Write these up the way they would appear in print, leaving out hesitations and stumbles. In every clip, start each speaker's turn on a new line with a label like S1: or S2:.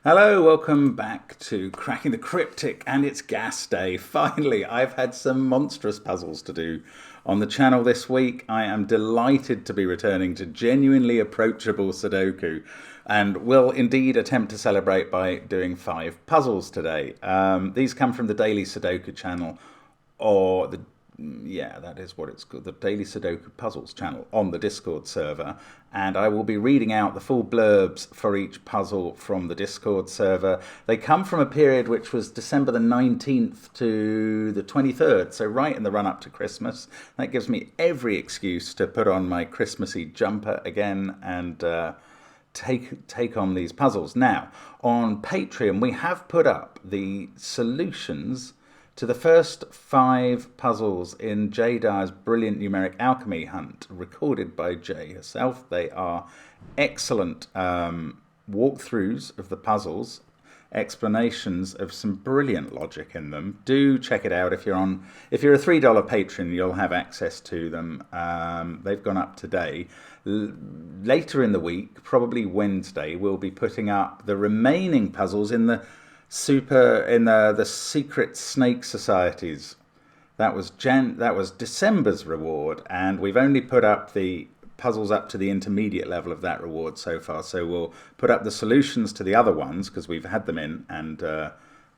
S1: Hello, welcome back to Cracking the Cryptic, and it's gas day. Finally, I've had some monstrous puzzles to do on the channel this week. I am delighted to be returning to genuinely approachable Sudoku, and will indeed attempt to celebrate by doing 5 puzzles today. These come from the Daily Sudoku channel, or the that is what it's called, the Daily Sudoku Puzzles channel on the Discord server. And I will be reading out the full blurbs for each puzzle from the Discord server. They come from a period which was December the 19th to the 23rd, so right in the run up to Christmas. That gives me every excuse to put on my Christmassy jumper again and take on these puzzles. Now, on Patreon, we have put up the solutions to the first 5 puzzles in Jay Dyer's brilliant numeric alchemy hunt, recorded by Jay herself. They are excellent walkthroughs of the puzzles, explanations of some brilliant logic in them. Do check it out. If you're a $3 patron, you'll have access to them. They've gone up today. Later in the week, probably Wednesday, we'll be putting up the remaining puzzles in the secret snake societies. That was December's reward, and we've only put up the puzzles up to the intermediate level of that reward so far. So we'll put up the solutions to the other ones because we've had them in, and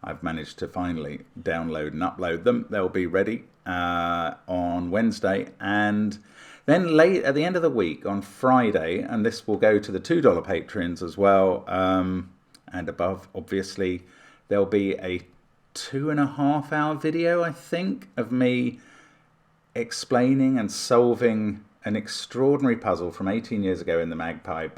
S1: I've managed to finally download and upload them. They'll be ready on Wednesday, and then late at the end of the week on Friday, and this will go to the $2 patrons as well, and above, obviously. There'll be a 2.5-hour video, I think, of me explaining and solving an extraordinary puzzle from 18 years ago in the Magpie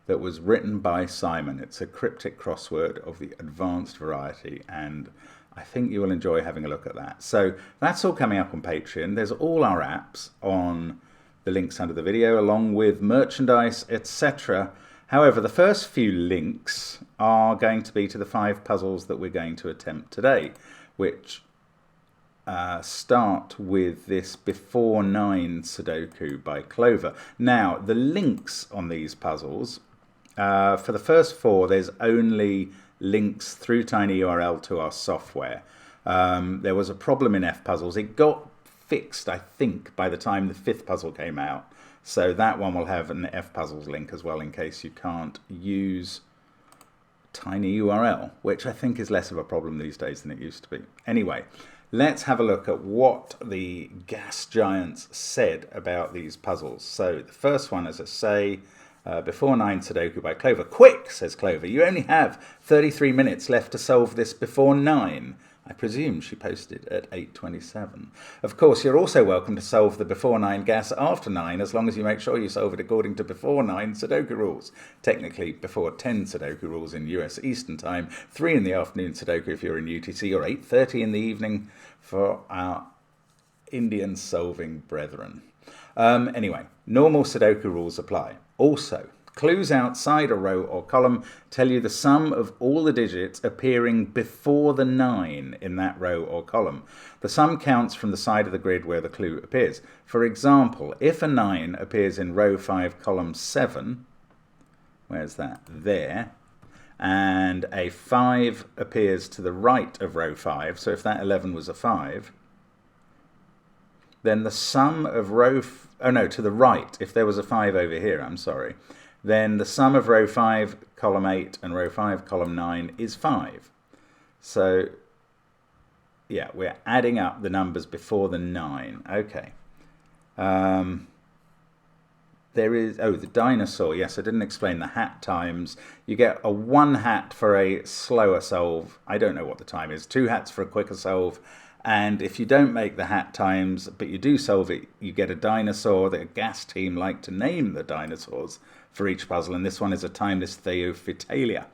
S1: that was written by Simon. It's a cryptic crossword of the advanced variety, and I think you will enjoy having a look at that. So that's all coming up on Patreon. There's all our apps on the links under the video, along with merchandise, etc. However, the first few links are going to be to the 5 puzzles that we're going to attempt today, which start with this Before 9 Sudoku by Clover. Now, the links on these puzzles, for the first 4, there's only links through tinyURL to our software. There was a problem in F-Puzzles. It got fixed, I think, by the time the 5th puzzle came out. So that one will have an F-Puzzles link as well in case you can't use tinyURL, which I think is less of a problem these days than it used to be. Anyway, let's have a look at what the gas giants said about these puzzles. So the first one, as I say, Before 9 Sudoku by Clover. Quick, says Clover, you only have 33 minutes left to solve this before 9. I presume she posted at 8:27. Of course, you're also welcome to solve the before 9 gas after 9, as long as you make sure you solve it according to before 9 Sudoku rules. Technically, before 10 Sudoku rules in US Eastern Time, 3 in the afternoon Sudoku if you're in UTC, or 8:30 in the evening for our Indian solving brethren. Anyway, normal Sudoku rules apply. Also, clues outside a row or column tell you the sum of all the digits appearing before the 9 in that row or column. The sum counts from the side of the grid where the clue appears. For example, if a 9 appears in row 5, column 7, where's that? There. And a 5 appears to the right of row 5, so if that 11 was a 5, then the sum of to the right, if there was a 5 over here, I'm sorry, then the sum of row 5, column 8, and row 5, column 9 is 5. So, yeah, we're adding up the numbers before the 9. Okay. There is, the dinosaur. Yes, I didn't explain the hat times. You get a 1 hat for a slower solve. I don't know what the time is. 2 hats for a quicker solve. And if you don't make the hat times, but you do solve it, you get a dinosaur. The gas team like to name the dinosaurs for each puzzle, and this one is a timeless Theophytalia.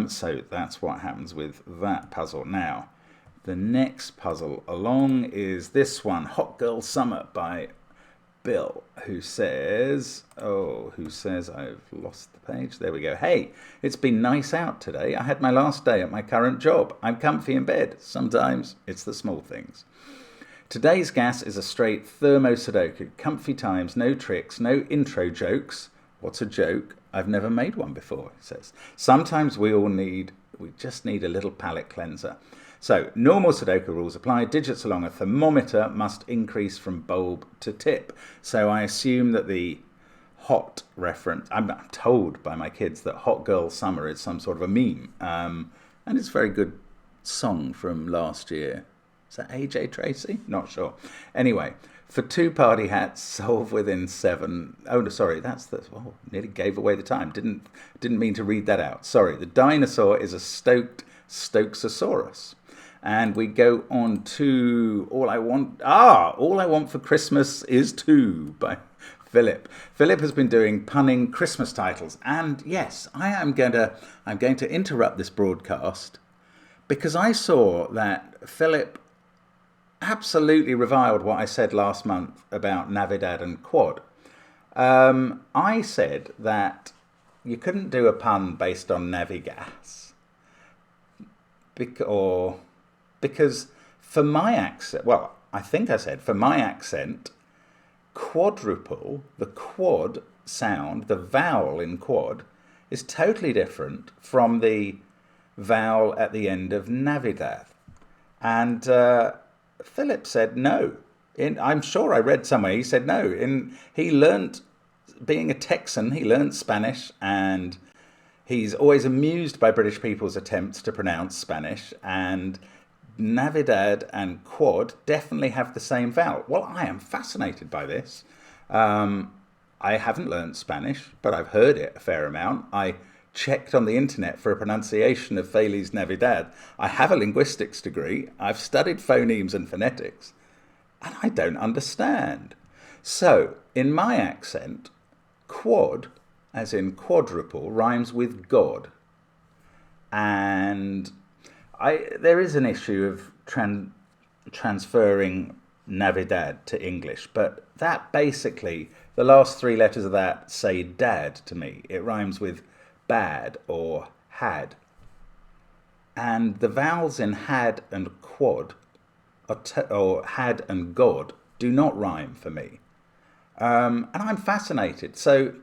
S1: So that's what happens with that puzzle. Now, the next puzzle along is this one, Hot Girl Summer by Bill, who says, I've lost the page. There we go. Hey, it's been nice out today. I had my last day at my current job. I'm comfy in bed. Sometimes it's the small things. Today's gas is a straight thermo Sudoku. Comfy times, no tricks, no intro jokes. What's a joke? I've never made one before, he says. Sometimes we just need a little palate cleanser. So, normal Sudoku rules apply. Digits along a thermometer must increase from bulb to tip. So I assume that the hot reference, I'm told by my kids that Hot Girl Summer is some sort of a meme. And it's a very good song from last year. Is that AJ Tracy? Not sure. Anyway, for 2 party hats, solve within 7. Oh, no, sorry, nearly gave away the time. Didn't mean to read that out. Sorry, the dinosaur is a Stokesaurus. And we go on to All I Want for Christmas is 2 by Philip. Philip has been doing punning Christmas titles. And yes, I'm going to interrupt this broadcast because I saw that Philip absolutely reviled what I said last month about Navidad and Quad. I said that you couldn't do a pun based on Navigas. Because for my accent, well, I think I said for my accent, quadruple, the quad sound, the vowel in quad, is totally different from the vowel at the end of Navidad. And Philip said no. I'm sure I read somewhere he said no. He learnt, being a Texan, he learnt Spanish, and he's always amused by British people's attempts to pronounce Spanish, and Navidad and quad definitely have the same vowel. Well, I am fascinated by this. I haven't learned Spanish, but I've heard it a fair amount. I checked on the internet for a pronunciation of Feliz Navidad. I have a linguistics degree. I've studied phonemes and phonetics, and I don't understand. So, in my accent, quad, as in quadruple, rhymes with God. And there is an issue of transferring Navidad to English, but that basically, the last 3 letters of that say dad to me. It rhymes with bad or had. And the vowels in had and quad, or had and God, do not rhyme for me. And I'm fascinated. So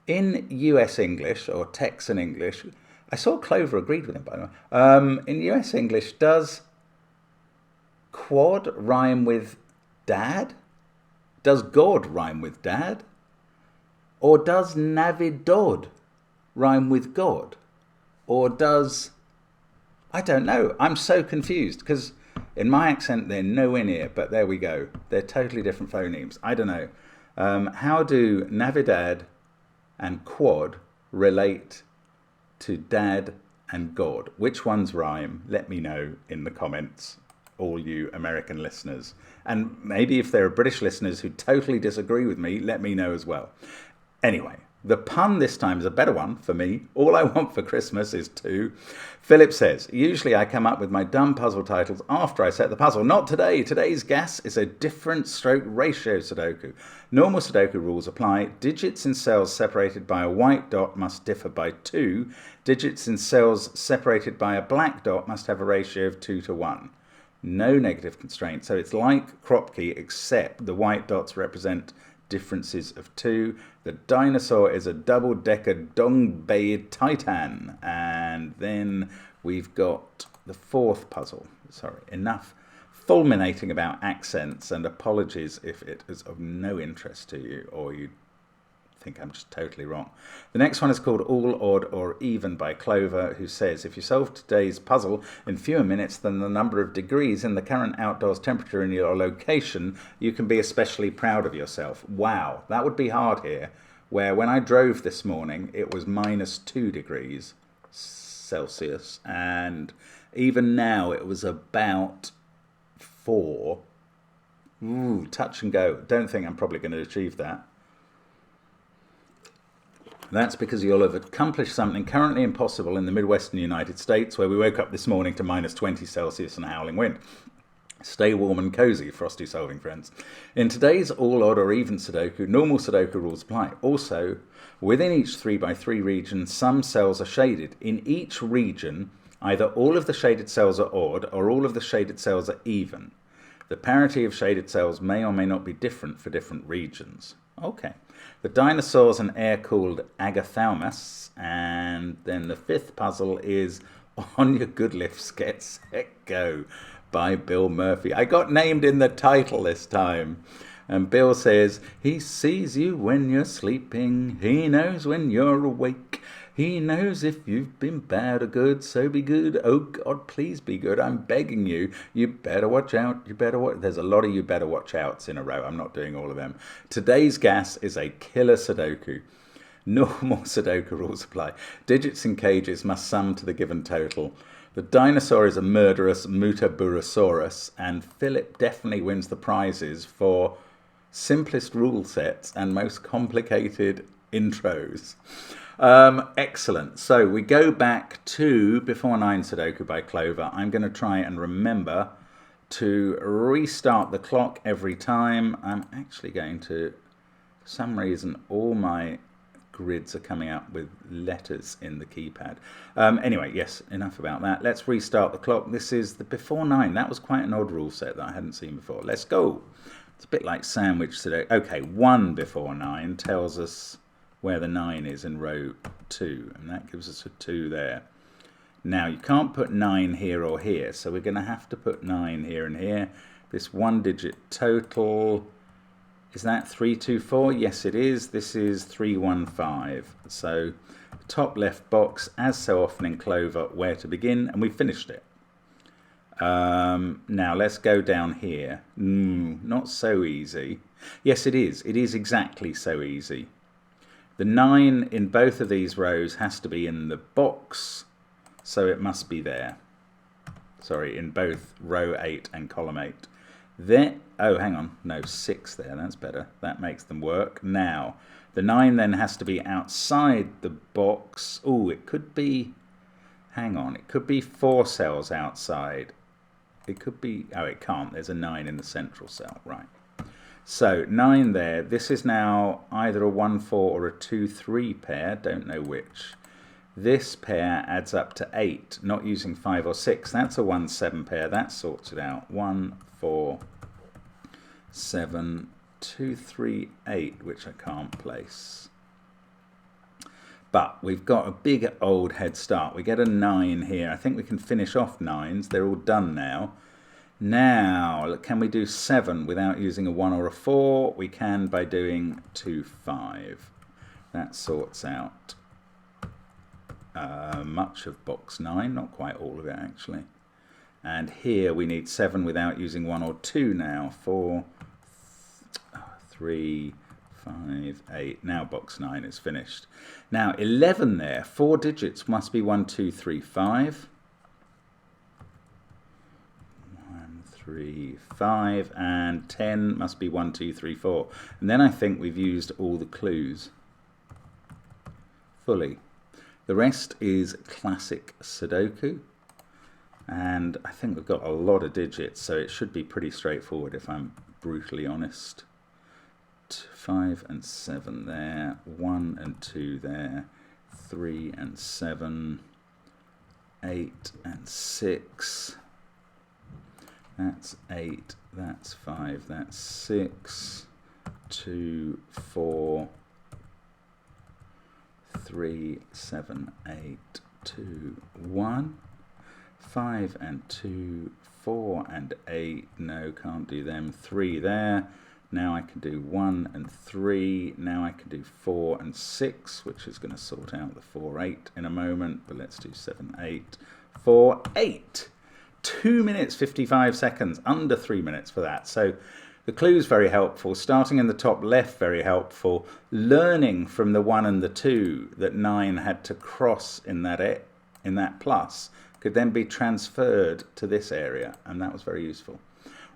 S1: in US English, or Texan English, I saw Clover agreed with him, by the way. In US English, does quad rhyme with dad? Does God rhyme with dad? Or does Navidad rhyme with God? Or does... I don't know. I'm so confused because in my accent they're nowhere near, but there we go. They're totally different phonemes. I don't know. How do Navidad and quad relate to dad and God? Which ones rhyme? Let me know in the comments, all you American listeners. And maybe if there are British listeners who totally disagree with me, let me know as well. Anyway, the pun this time is a better one for me. All I want for Christmas is 2. Philip says, usually I come up with my dumb puzzle titles after I set the puzzle. Not today. Today's guess is a different stroke ratio Sudoku. Normal Sudoku rules apply. Digits in cells separated by a white dot must differ by 2. Digits in cells separated by a black dot must have a ratio of 2 to 1. No negative constraint. So it's like Kropke, except the white dots represent differences of 2. The dinosaur is a double-decker Dongbei Titan. And then we've got the 4th puzzle. Sorry, enough fulminating about accents, and apologies if it is of no interest to you or you think I'm just totally wrong. The next one is called All Odd or Even by Clover, who says, if you solve today's puzzle in fewer minutes than the number of degrees in the current outdoors temperature in your location, you can be especially proud of yourself. Wow, that would be hard here, where when I drove this morning, it was -2 degrees Celsius, and even now it was about 4. Ooh, touch and go. Don't think I'm probably going to achieve that. That's because you'll have accomplished something currently impossible in the Midwestern United States, where we woke up this morning to -20 Celsius and a howling wind. Stay warm and cozy, frosty solving friends. In today's all odd or even Sudoku, normal Sudoku rules apply. Also, within each 3x3 region, some cells are shaded. In each region, either all of the shaded cells are odd or all of the shaded cells are even. The parity of shaded cells may or may not be different for different regions. Okay. The dinosaur's an air called Agathalmus, and then the fifth puzzle is On Your Good Lifts, Get Set, Go by Bill Murphy. I got named in the title this time. And Bill says, he sees you when you're sleeping, he knows when you're awake, he knows if you've been bad or good, so be good. Oh God, please be good. I'm begging you. You better watch out. You better watch. There's a lot of you better watch outs in a row. I'm not doing all of them. Today's gas is a killer Sudoku. Normal Sudoku rules apply. Digits in cages must sum to the given total. The dinosaur is a murderous Mutaburosaurus, and Philip definitely wins the prizes for simplest rule sets and most complicated intros. Excellent. So we go back to Before 9 Sudoku by Clover. I'm going to try and remember to restart the clock every time. I'm actually going to, for some reason, all my grids are coming up with letters in the keypad. Anyway, yes, enough about that. Let's restart the clock. This is the Before 9. That was quite an odd rule set that I hadn't seen before. Let's go. It's a bit like sandwich today. Okay, 1 before 9 tells us where the 9 is in row 2, and that gives us a 2 there. Now, you can't put 9 here or here, so we're going to have to put 9 here and here. This one-digit total, is that 324? Yes, it is. This is 315. So, top left box, as so often in Clover, where to begin, and we finished it. Now let's go down here. Not so easy. Yes, it is. It is exactly so easy. The 9 in both of these rows has to be in the box, so it must be there. Sorry, in both row 8 and column 8. There. Oh, hang on. No, 6 there. That's better. That makes them work. Now, the 9 then has to be outside the box. Oh, it could be... Hang on. It could be 4 cells outside. It could be... Oh, it can't. There's a 9 in the central cell. Right. So, 9 there. This is now either a 1-4 or a 2-3 pair. Don't know which. This pair adds up to 8, not using 5 or 6. That's a 1-7 pair. That sorts it out. 1, 4, 7, 2, 3, 8, which I can't place. But we've got a big old head start. We get a 9 here. I think we can finish off 9s. They're all done now. Now, can we do 7 without using a 1 or a 4? We can by doing 2, 5. That sorts out much of box 9, not quite all of it actually. And here we need 7 without using 1 or 2 now. 4, 3, 5, 8. Now box 9 is finished. Now 11 there, 4 digits must be 1, 2, 3, 5. 1, 3, 5, and 10 must be 1, 2, 3, 4. And then I think we've used all the clues fully. The rest is classic Sudoku, and I think we've got a lot of digits, so it should be pretty straightforward if I'm brutally honest. 5 and 7 there, 1 and 2 there, 3 and 7, 8 and 6, that's 8, that's 5, that's 6, 2, 4, 3, 7, 8, 2, 1, 5 and 2, 4 and 8, no, can't do them, 3 there, now I can do 1 and 3, now I can do 4 and 6, which is going to sort out the 4, 8 in a moment, but let's do 7, 8, 4, 8. 2 minutes 55 seconds, under 3 minutes for that. So the clue's very helpful. Starting in the top left, very helpful. Learning from the 1 and the 2 that 9 had to cross in that plus could then be transferred to this area, and that was very useful.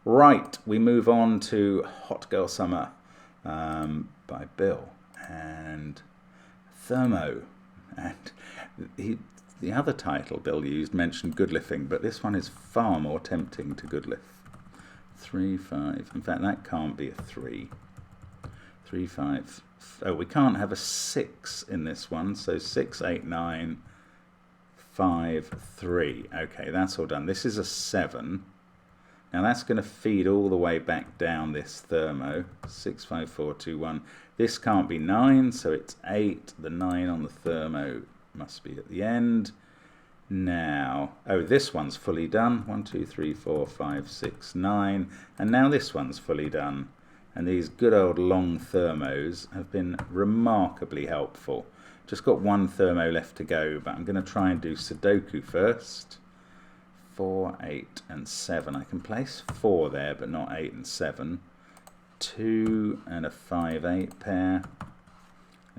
S1: Right, we move on to Hot Girl Summer by Bill and Thermo. And the other title Bill used mentioned good lifting, but this one is far more tempting to good lift. 3, 5. In fact, that can't be a 3. 3, 5. Oh, we can't have a 6 in this one. So 6, 8, 9, 5, 3. Okay, that's all done. This is a 7. Now that's going to feed all the way back down this thermo, 65421. This can't be 9, so it's 8. The 9 on the thermo must be at the end. Now, oh, this one's fully done. 1, 2, 3, 4, 5, 6, 9. And now this one's fully done. And these good old long thermos have been remarkably helpful. Just got one thermo left to go, but I'm going to try and do Sudoku first. 4, 8, and 7. I can place 4 there, but not 8 and 7. 2 and a 5, 8 pair.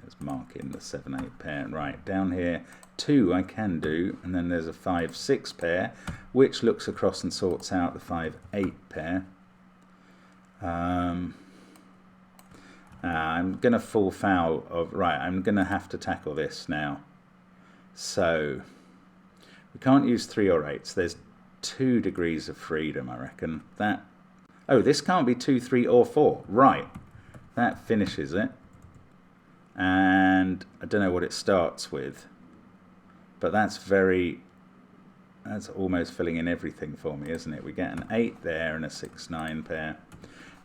S1: Let's mark in the 7, 8 pair. Right, down here, 2 I can do, and then there's a 5, 6 pair, which looks across and sorts out the 5, 8 pair. I'm going to fall foul of... Right, I'm going to have to tackle this now. So, we can't use 3 or 8s. There's 2 degrees of freedom, I reckon. That... Oh, this can't be 2, 3, or 4. Right. That finishes it. And I don't know what it starts with. But that's very... That's almost filling in everything for me, isn't it? We get an 8 there and a 6, 9 pair.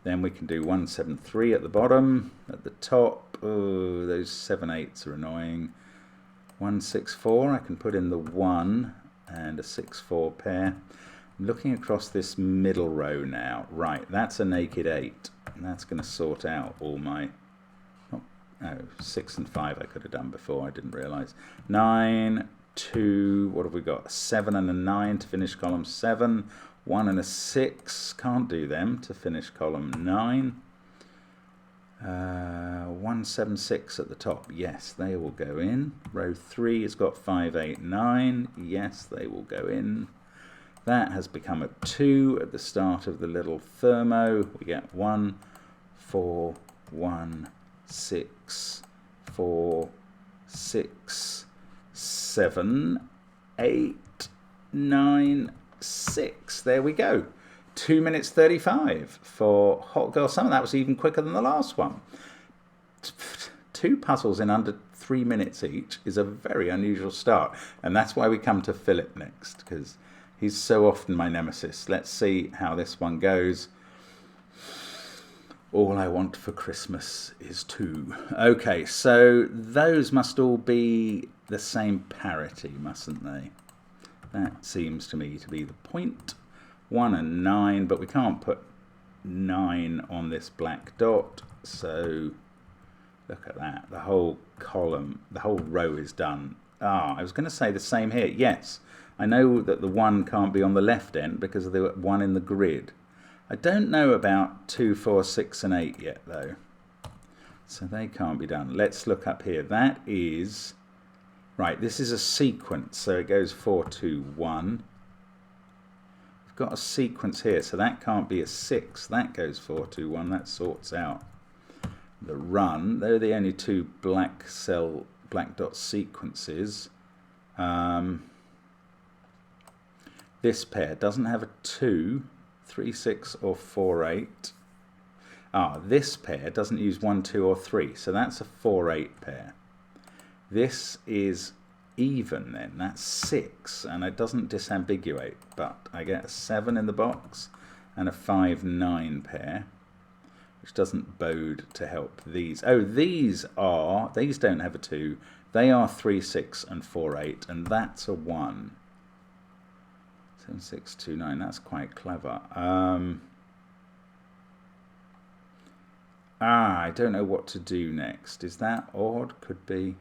S1: Then we can do 1, 7, 3 at the bottom. At the top, oh, those 7, 8s are annoying. 1, 6, 4. I can put in the 1 and a 6, 4 pair. I'm looking across this middle row now. Right, that's a naked 8. And that's going to sort out all my... Oh, 6 and 5 I could have done before. I didn't realise. 9, 2, what have we got? 7 and a 9 to finish column 7. 1 and a 6, can't do them to finish column 9. 1, 7, 6 at the top. Yes, they will go in. Row 3 has got 5, 8, 9. Yes, they will go in. That has become a 2 at the start of the little thermo. We get 1, 4, 1, 6, 4, 6, 7, 8, 9, 6. There we go. 2 minutes 35 for Hot Girl Summer. That was even quicker than the last one. 2 puzzles in under 3 minutes each is a very unusual start. And that's why we come to Philip next, because he's so often my nemesis. Let's see how this one goes. All I want for Christmas is 2. Okay, so those must all be the same parity, mustn't they? That seems to me to be the point. 1 and 9, but we can't put 9 on this black dot. So look at that. The whole column, the whole row is done. Ah, I was going to say the same here. Yes, I know that the 1 can't be on the left end because of the 1 in the grid. I don't know about 2, 4, 6 and 8 yet though. So they can't be done. Let's look up here. That is... Right, this is a sequence, so it goes 4, 2, 1. We've got a sequence here, so that can't be a 6. That goes 4, 2, 1. That sorts out the run. They're the only 2 black dot sequences. This pair doesn't have a 2, 3, 6, or 4, 8. Ah, this pair doesn't use 1, 2, or 3, so that's a 4, 8 pair. This is even then, that's 6, and it doesn't disambiguate, but I get a 7 in the box and a 5, 9 pair, which doesn't bode to help these. Oh, these don't have a 2, they are 3, 6 and 4, 8, and that's a 1. 7, 6, 2, 9, that's quite clever. I don't know what to do next. Is that odd? Could be.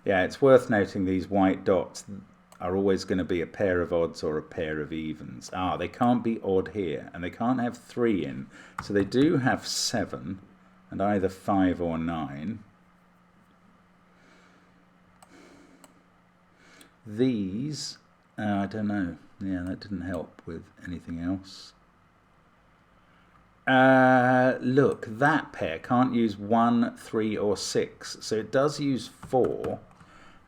S1: Yeah, it's worth noting these white dots are always going to be a pair of odds or a pair of evens. Ah, they can't be odd here, and they can't have 3 in. So they do have 7, and either 5 or 9. These, I don't know. Yeah, that didn't help with anything else. Look, that pair can't use 1, 3, or 6. So it does use 4.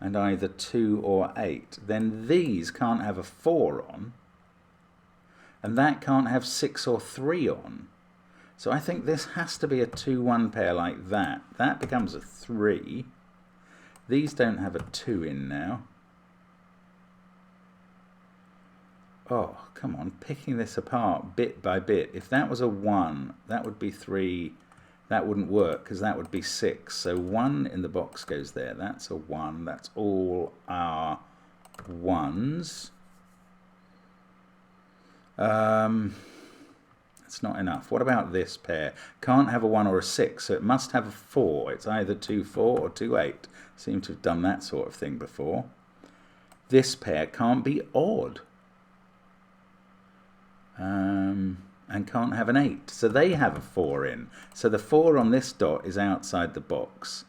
S1: And either 2 or 8, then these can't have a 4 on, and that can't have 6 or 3 on. So I think this has to be a 2, 1 pair like that. That becomes a 3. These don't have a 2 in now. Oh, come on, picking this apart bit by bit. If that was a 1, that would be 3. That wouldn't work because that would be 6. So 1 in the box goes there. That's a 1. That's all our 1s. That's not enough. What about this pair? Can't have a 1 or a 6, so it must have a 4. It's either 2, 4 or 2, 8. Seem to have done that sort of thing before. This pair can't be odd. And can't have an 8. So they have a 4 in. So the 4 on this dot is outside the box.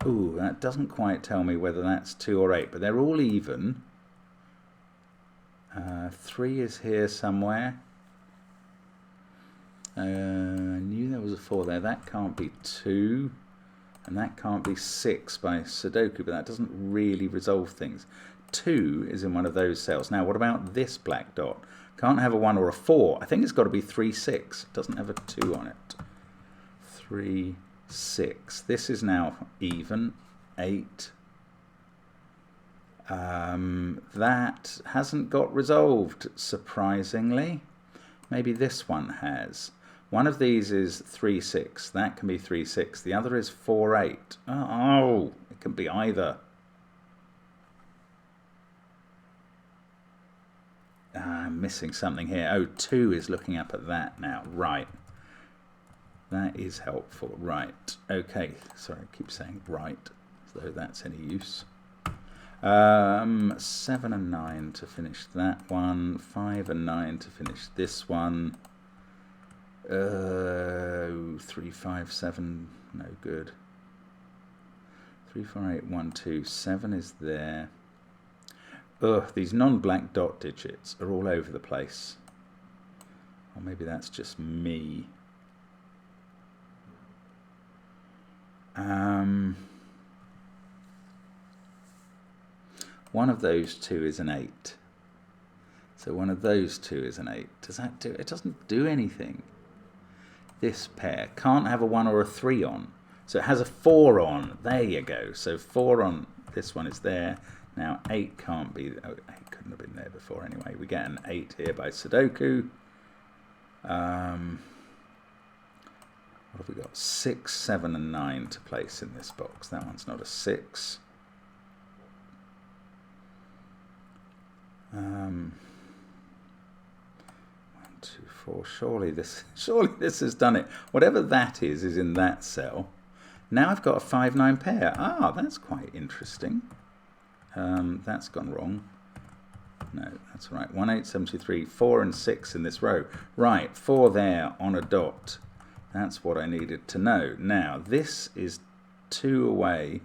S1: Ooh, that doesn't quite tell me whether that's 2 or 8, but they're all even. 3 is here somewhere. I knew there was a 4 there. That can't be 2. And that can't be 6 by Sudoku, but that doesn't really resolve things. 2 is in one of those cells. Now, what about this black dot? Can't have a 1 or a 4. I think it's got to be 3, 6. It doesn't have a 2 on it. 3, 6. This is now even. 8. That hasn't got resolved, surprisingly. Maybe this one has. One of these is 3, 6. That can be 3, 6. The other is 4, 8. Oh, it can be either. I'm missing something here. Oh, 2 is looking up at that now. Right. That is helpful. Right. Okay. Sorry, I keep saying right, as though that's any use. 7 and 9 to finish that one. 5 and 9 to finish this one. 3, 5, 7. No good. 3, 4, 8, 1, 2. 7 is there. Ugh, these non-black dot digits are all over the place. Or maybe that's just me. One of those 2 is an 8. So one of those 2 is an 8. Does that do? It doesn't do anything. This pair can't have a 1 or a 3 on. So it has a 4 on. There you go. So 4 on this one is there. Now 8 can't be. Oh, 8 couldn't have been there before anyway. We get an 8 here by Sudoku. What have we got? 6, 7 and 9 to place in this box. That one's not a 6. 1, 2, 4. Surely this has done it. Whatever that is in that cell. Now I've got a 5, 9 pair. Ah, that's quite interesting. That's gone wrong. No, that's right. 1, 8, 7, 2, 3, 4 and 6 in this row. Right, 4 there on a dot. That's what I needed to know. Now, this is 2 away.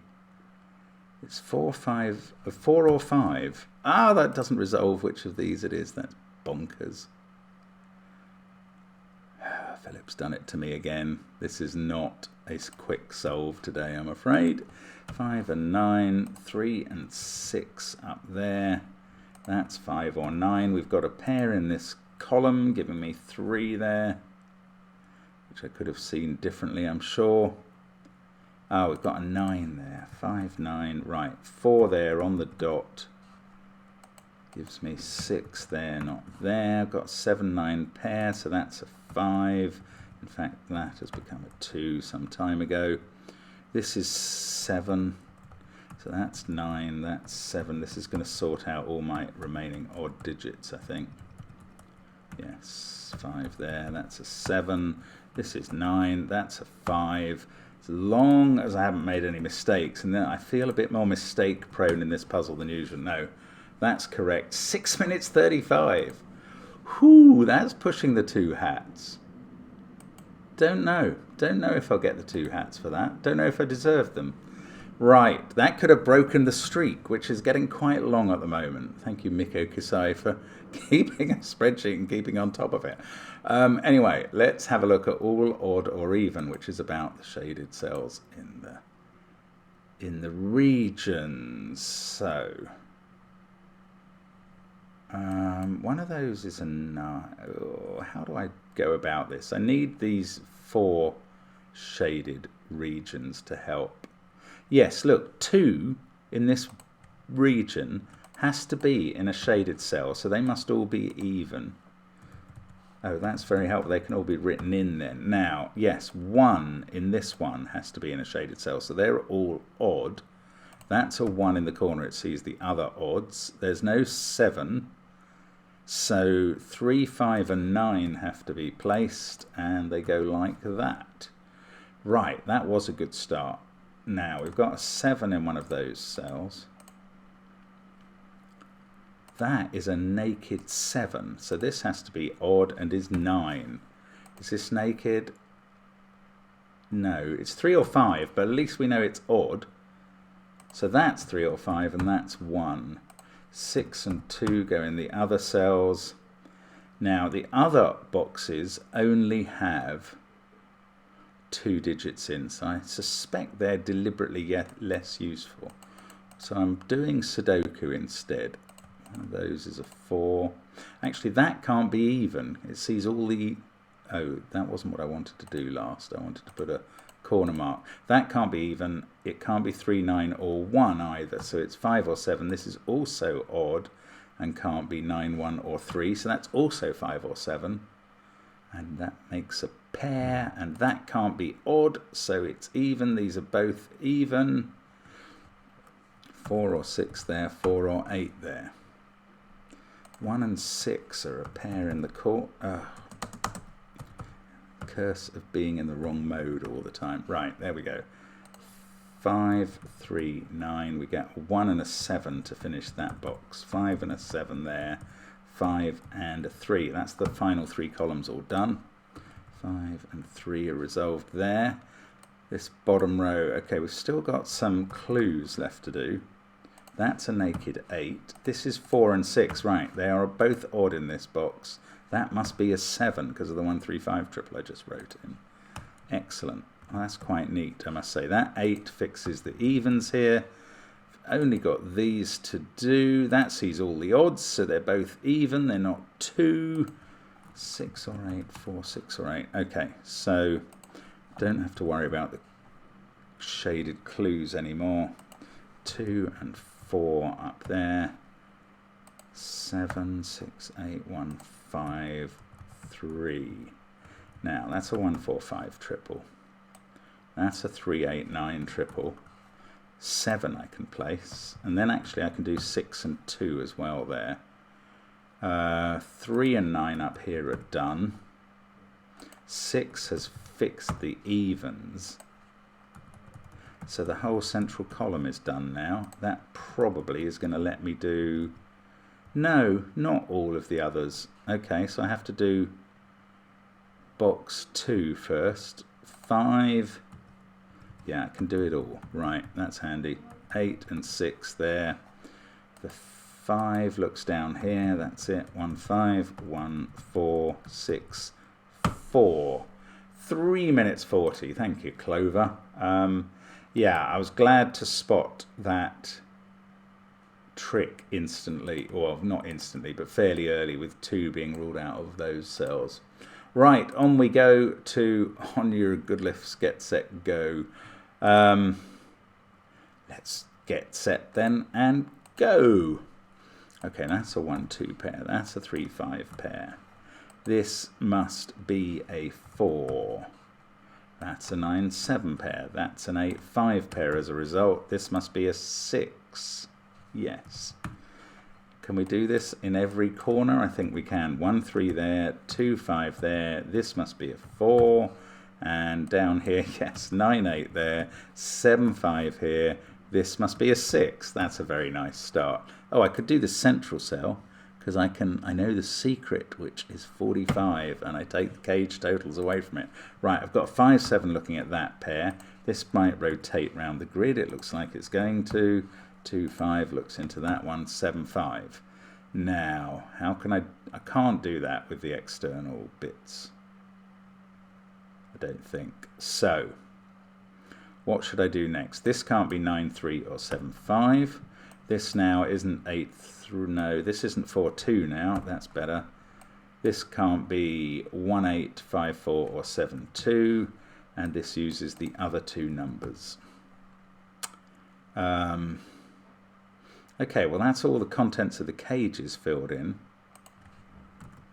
S1: It's 4, 5, 4 or 5. Ah, that doesn't resolve which of these it is. That's bonkers. Philip's done it to me again. This is not a quick solve today, I'm afraid. 5 and 9, 3 and 6 up there. That's 5 or 9. We've got a pair in this column, giving me 3 there, which I could have seen differently, I'm sure. Oh, we've got a 9 there. 5, 9, right. 4 there on the dot. Gives me 6 there, not there. I've got 7, 9 pair, so that's a 5. In fact, that has become a 2 some time ago. This is 7. So that's 9, that's 7. This is going to sort out all my remaining odd digits, I think. Yes, 5 there, that's a 7. This is 9, that's a 5. As long as I haven't made any mistakes, and then I feel a bit more mistake prone in this puzzle than usual. No, that's correct. 6 minutes 35. Whew, that's pushing the 2 hats. Don't know if I'll get the 2 hats for that. Don't know if I deserve them. Right, that could have broken the streak, which is getting quite long at the moment. Thank you, Miko Kisai, for keeping a spreadsheet and keeping on top of it. Anyway, let's have a look at all odd or even, which is about the shaded cells in the regions. So, one of those is a 9. Oh, how do I go about this? I need these 4 shaded regions to help. Yes, look, 2 in this region has to be in a shaded cell, so they must all be even. Oh, that's very helpful. They can all be written in then. Now, yes, 1 in this one has to be in a shaded cell, so they're all odd. That's a 1 in the corner. It sees the other odds. There's no 7. So 3, 5, and 9 have to be placed, and they go like that. Right, that was a good start. Now, we've got a 7 in one of those cells. That is a naked 7, so this has to be odd and is 9. Is this naked? No, it's 3 or 5, but at least we know it's odd. So that's 3 or 5, and that's 1. 6 and 2 go in the other cells. Now, the other boxes only have 2 digits in, so I suspect they're deliberately yet less useful. So I'm doing Sudoku instead. One of those is a 4. Actually, that can't be even. It sees all the... Oh, that wasn't what I wanted to do last. I wanted to put a corner mark. That can't be even. It can't be 3, 9, or 1 either. So it's 5 or 7. This is also odd and can't be 9, 1, or 3. So that's also 5 or 7. And that makes a pair. And that can't be odd. So it's even. These are both even. 4 or 6 there. 4 or 8 there. 1 and 6 are a pair in the court. Curse of being in the wrong mode all the time. Right, there we go. 5, 3, 9. We get a 1 and a 7 to finish that box. 5 and a 7 there. 5 and a 3. That's the final 3 columns all done. 5 and 3 are resolved there. This bottom row, okay, we've still got some clues left to do. That's a naked 8. This is 4 and 6. Right, they are both odd in this box. That must be a 7 because of the 1, 3, 5 triple I just wrote in. Excellent. Well, that's quite neat, I must say. That 8 fixes the evens here. Only got these to do. That sees all the odds, so they're both even. They're not 2. 6 or 8, 4, 6 or 8. Okay, so don't have to worry about the shaded clues anymore. 2 and 4 up there. 7, 6, 8, 1, 5, 3. Now that's a 1, 4, 5 triple. That's a 3, 8, 9 triple. 7 I can place, and then actually I can do 6 and 2 as well there. 3 and 9 up here are done. 6 has fixed the evens. So the whole central column is done now. That probably is going to let me do... No, not all of the others. Okay, so I have to do box 2 first. 5. Yeah, I can do it all. Right, that's handy. 8 and 6 there. The 5 looks down here. That's it. 1, 5, 1, 4, 6, 4. 3 minutes 40. Thank you, Clover. Yeah, I was glad to spot that trick instantly, or not instantly, but fairly early, with 2 being ruled out of those cells. Right, on we go to On Your Good Lifts, Get Set, Go. Let's get set then and go. Okay, that's a 1, 2 pair. That's a 3, 5 pair. This must be a 4. That's a 9, 7 pair. That's an 8, 5 pair as a result. This must be a 6. Yes. Can we do this in every corner? I think we can. 1, 3 there, 2, 5 there. This must be a 4. And down here, yes, 9, 8 there, 7, 5 here. This must be a 6. That's a very nice start. Oh, I could do the central cell, because I know the secret, which is 45, and I take the cage totals away from it. Right, I've got 5, 7 looking at that pair. This might rotate round the grid. It looks like it's going to. 2, 5 looks into that one. 7, 5. Now, how can I can't do that with the external bits. I don't think. So, what should I do next? This can't be 9, 3 or 7, 5. This now isn't 8, no, this isn't 4, 2 now. That's better. This can't be 1, 8, 5, 4 or 7, 2. And this uses the other 2 numbers. Okay, well that's all the contents of the cages filled in.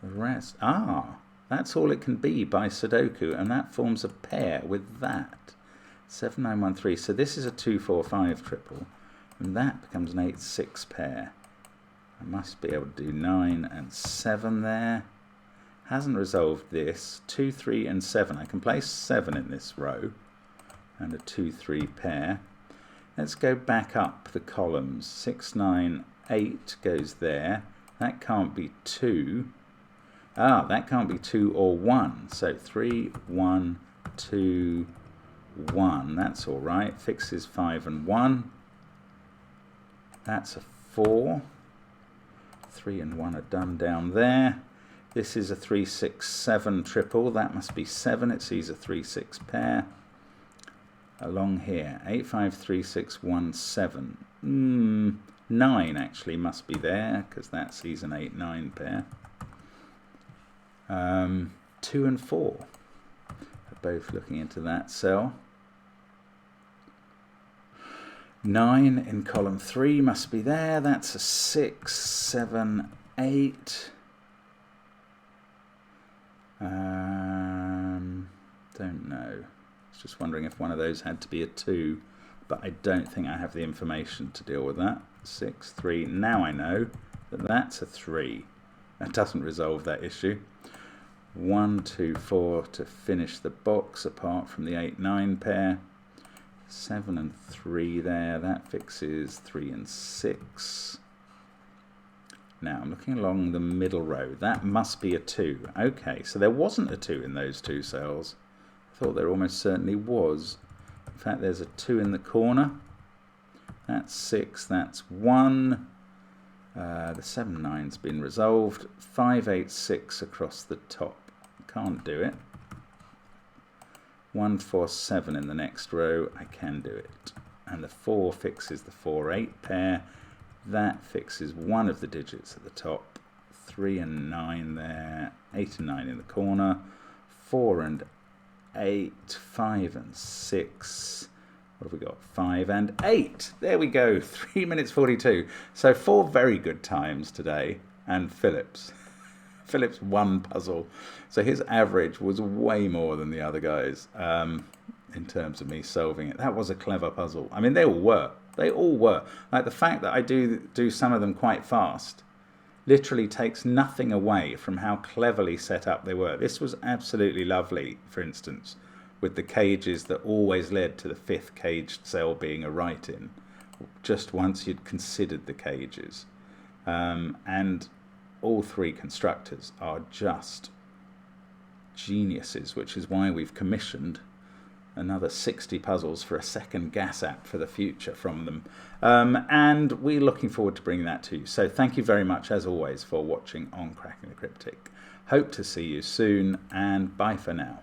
S1: The rest, that's all it can be by Sudoku, and that forms a pair with that. 7913, so this is a 245 triple, and that becomes an 8-6 pair. I must be able to do 9 and 7 there. Hasn't resolved this. 2, 3 and 7. I can place 7 in this row, and a 2-3 pair. Let's go back up the columns. 6, 9, 8 goes there. That can't be 2. That can't be 2 or 1. So 3, 1, 2, 1. That's all right. Fixes 5 and 1. That's a 4. 3 and 1 are done down there. This is a 3, 6, 7 triple. That must be 7. It sees a 3, 6 pair. Along here, 8, 5, 3, 6, 1, 7. 9 actually must be there, because that sees an 8, 9 pair. 2 and 4 are both looking into that cell. 9 in column 3 must be there. That's a 6, 7, 8. Don't know. Just wondering if one of those had to be a 2, but I don't think I have the information to deal with that. 6, 3. Now I know that that's a 3. That doesn't resolve that issue. 1, 2, 4 to finish the box, apart from the 8, 9 pair. 7 and 3 there. That fixes 3 and 6. Now I'm looking along the middle row. That must be a 2. Okay, so there wasn't a 2 in those two cells. I thought there almost certainly was. In fact, there's a 2 in the corner. That's 6. That's 1. The 7, 9's been resolved. 5, 8, 6 across the top. Can't do it. 1, 4, 7 in the next row. I can do it. And the 4 fixes the 4, 8 pair. That fixes one of the digits at the top. 3 and 9 there. 8 and 9 in the corner. 4 and 8. 5 and 6. What have we got? 5 and 8. There we go. 3 minutes 42. So 4 very good times today. And Philip's one puzzle. So his average was way more than the other guys in terms of me solving it. That was a clever puzzle. I mean, they all were. They all were. Like the fact that I do some of them quite fast literally takes nothing away from how cleverly set up they were. This was absolutely lovely, for instance, with the cages that always led to the 5th caged cell being a right-in, just once you'd considered the cages. And all 3 constructors are just geniuses, which is why we've commissioned another 60 puzzles for a second gas app for the future from them. And we're looking forward to bringing that to you. So thank you very much, as always, for watching on Cracking the Cryptic. Hope to see you soon, and bye for now.